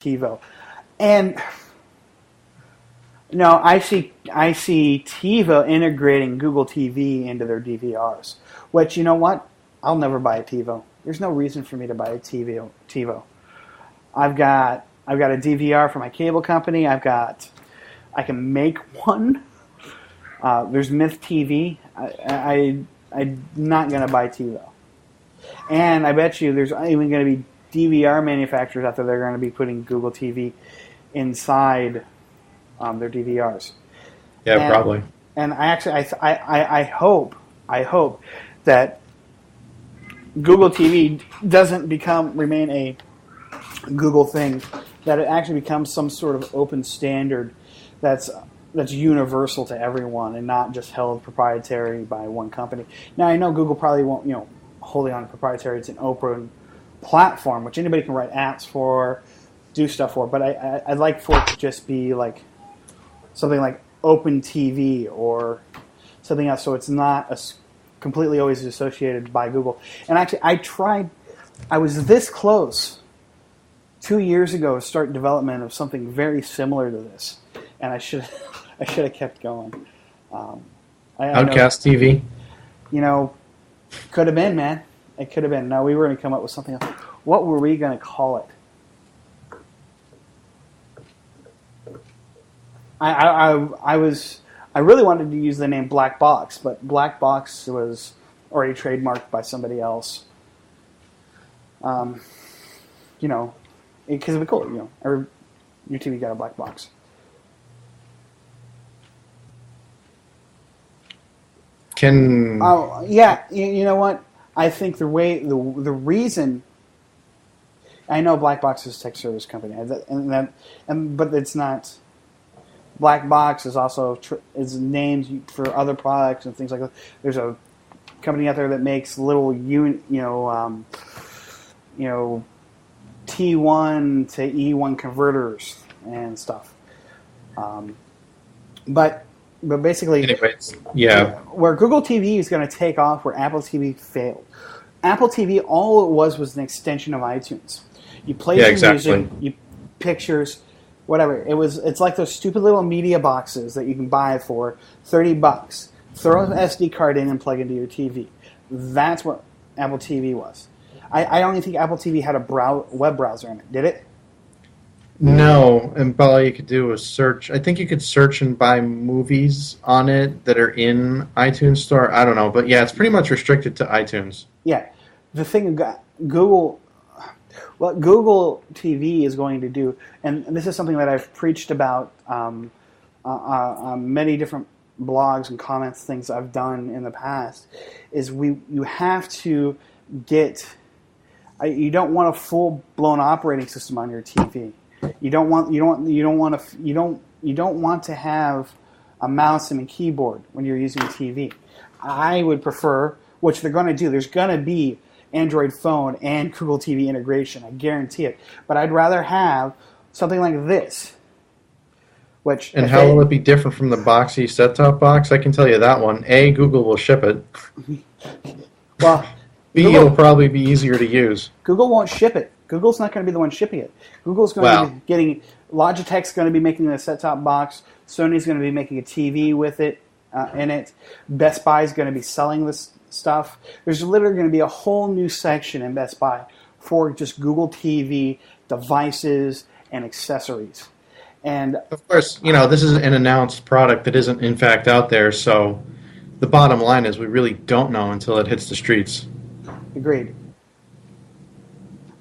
TiVo. And no, I see TiVo integrating Google TV into their DVRs. Which, you know what? I'll never buy a TiVo. There's no reason for me to buy a TiVo. I've got a DVR for my cable company. I can make one. There's Myth TV. I'm not going to buy TiVo. And I bet you there's even going to be DVR manufacturers out there that are going to be putting Google TV inside their DVRs. Yeah, probably. And I hope that Google TV doesn't remain a Google thing, that it actually becomes some sort of open standard that's universal to everyone and not just held proprietary by one company. Now, I know Google probably won't, wholly on proprietary. It's an open platform, which anybody can write apps for, do stuff for. But I'd like for it to just be like something like Open TV or something else, so it's not completely always associated by Google. And actually, I was this close 2 years ago to start development of something very similar to this, and I should have kept going. Outcast TV? Could have been, man. It could have been. No, we were going to come up with something else. What were we going to call it? I really wanted to use the name Black Box, but Black Box was already trademarked by somebody else. Because it'd be cool, every new TV got a black box. Yeah, you know what? I think the reason, I know Black Box is a tech service company, but it's not. Black Box is also is names for other products and things like that. There's a company out there that makes little T1 to E1 converters and stuff. But basically, anyways, yeah. Where Google TV is going to take off, where Apple TV failed. Apple TV, all it was an extension of iTunes. You play music, you pictures, whatever. It's like those stupid little media boxes that you can buy for $30. Throw an SD card in and plug into your TV. That's what Apple TV was. I don't even think Apple TV had a web browser in it. Did it? No, and all you could do was search. I think you could search and buy movies on it that are in iTunes Store. I don't know, but yeah, it's pretty much restricted to iTunes. Yeah. The thing Google... What Google TV is going to do, and this is something that I've preached about on many different blogs and comments, things I've done in the past, is you have to get. You don't want a full blown operating system on your TV. You don't want to have a mouse and a keyboard when you're using a TV. I would prefer, which they're going to do. There's going to be Android phone and Google TV integration. I guarantee it. But I'd rather have something like this. And how will it be different from the boxy set-top box? I can tell you that one. A, Google will ship it. Well, B, it'll probably be easier to use. Google won't ship it. Google's not going to be the one shipping it. Google's going to be getting... Logitech's going to be making a set-top box. Sony's going to be making a TV with it in it. Best Buy's going to be selling this stuff. There's literally going to be a whole new section in Best Buy for just Google TV devices and accessories. And of course, this is an announced product that isn't in fact out there, so the bottom line is we really don't know until it hits the streets. Agreed.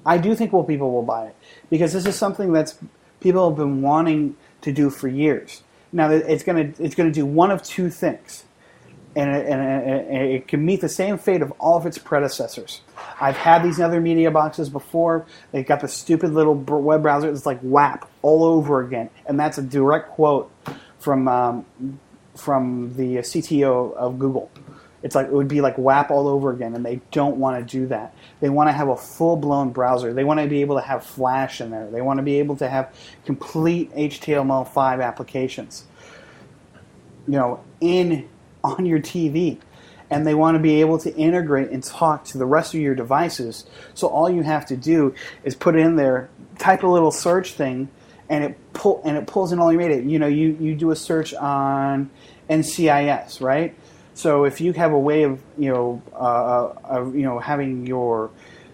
I do think people will buy it because this is something that's people have been wanting to do for years. Now it's going to do one of two things. And it can meet the same fate of all of its predecessors. I've had these other media boxes before. They've got the stupid little web browser. It's like WAP all over again. And that's a direct quote from the CTO of Google. It's like it would be like WAP all over again, and they don't want to do that. They want to have a full-blown browser. They want to be able to have Flash in there. They want to be able to have complete HTML5 applications. On your TV. and they want to be able to integrate and talk to the rest of your devices. So all you have to do is put in there, type a little search thing, and it pulls in all your media. You do a search on NCIS, right? So if you have a way of having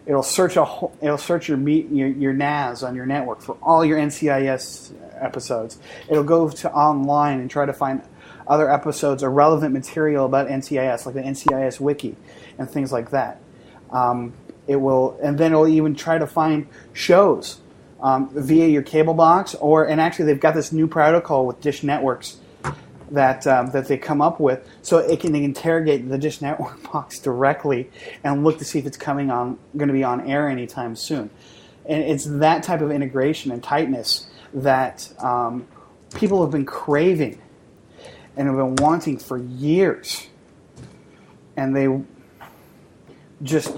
it'll search your NAS on your network for all your NCIS episodes. It'll go to online and try to find other episodes or relevant material about NCIS, like the NCIS wiki and things like that. It'll even try to find shows via your cable box, and actually they've got this new protocol with Dish Networks that they come up with, so it can interrogate the Dish Network box directly and look to see if it's going to be on air anytime soon. And it's that type of integration and tightness that people have been craving and have been wanting for years, and they just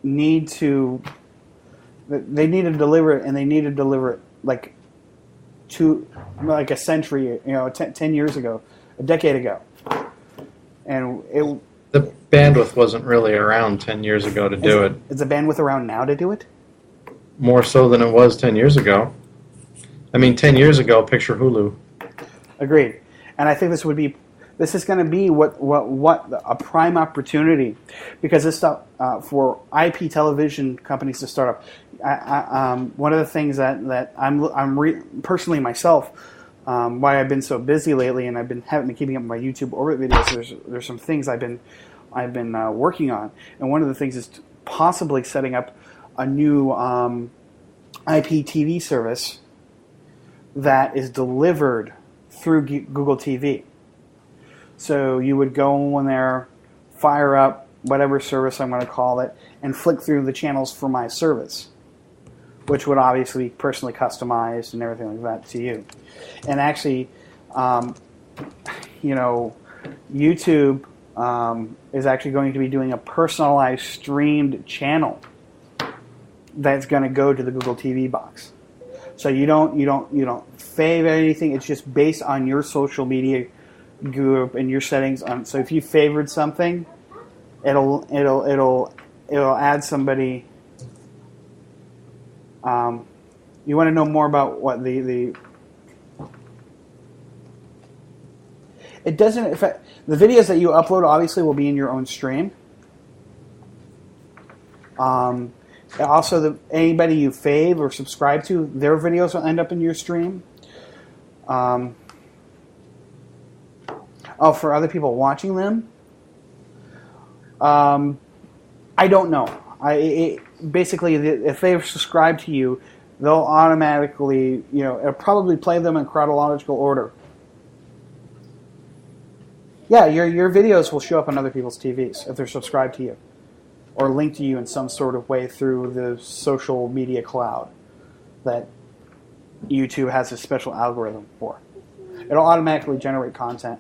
need to deliver it, and they need to deliver it like a century, 10 years ago, a decade ago. And the bandwidth wasn't really around 10 years ago to do it. Is the bandwidth around now to do it? More so than it was 10 years ago. I mean, 10 years ago, picture Hulu. Agreed. And I think this is going to be what a prime opportunity, because this stuff for IP television companies to start up. One of the things that I'm personally myself, why I've been so busy lately, and haven't been keeping up with my YouTube Orbit videos. There's some things I've been working on, and one of the things is possibly setting up a new IP TV service that is delivered through Google TV. So you would go in there, fire up whatever service I'm going to call it, and flick through the channels for my service, which would obviously be personally customized and everything like that to you. And actually, YouTube is actually going to be doing a personalized streamed channel that's going to go to the Google TV box. So you don't fave anything. It's just based on your social media group and your settings on. So if you favored something, it'll add somebody. You want to know more about what the it doesn't affect the videos that you upload. Obviously, will be in your own stream. Also, anybody you fave or subscribe to, their videos will end up in your stream. For other people watching them, I don't know. Basically, if they've subscribed to you, they'll automatically, it'll probably play them in chronological order. Yeah, your videos will show up on other people's TVs if they're subscribed to you, or linked to you in some sort of way through the social media cloud that YouTube has a special algorithm for. It'll automatically generate content,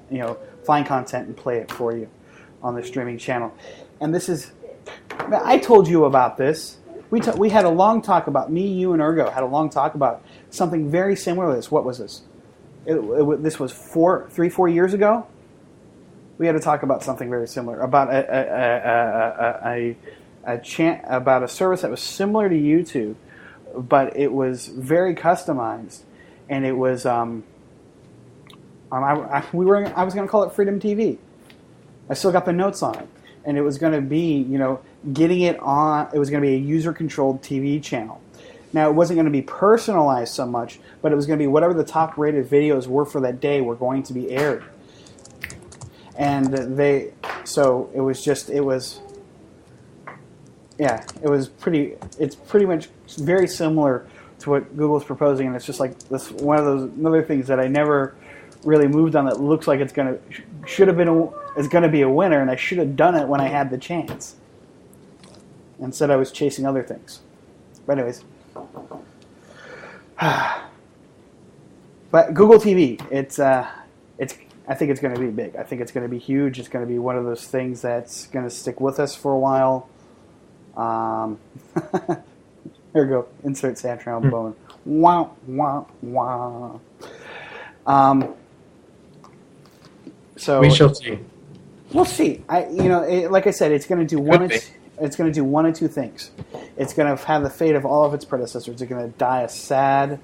find content and play it for you on the streaming channel. And this is, I told you about this. We had a long talk about, me, you, and Ergo had a long talk about something very similar to this. What was this? This was 4 years ago. We had to talk about something very similar, about about a service that was similar to YouTube, but it was very customized, and it was I was going to call it Freedom TV. I still got the notes on it, and it was going to be getting it on. It was going to be a user-controlled TV channel. Now, it wasn't going to be personalized so much, but it was going to be whatever the top-rated videos were for that day were going to be aired. And it was pretty much very similar to what Google's proposing, and it's just like this one of those other things that I never really moved on that looks like it's going to be a winner, and I should have done it when I had the chance. Instead, I was chasing other things. But anyways, but Google TV, I think it's going to be big. I think it's going to be huge. It's going to be one of those things that's going to stick with us for a while. Here we go. Insert sad trombone. Wah, wah, wah. So we shall see. We'll see. Like I said, it's going to do one of two things. It's going to have the fate of all of its predecessors. It's going to die a sad,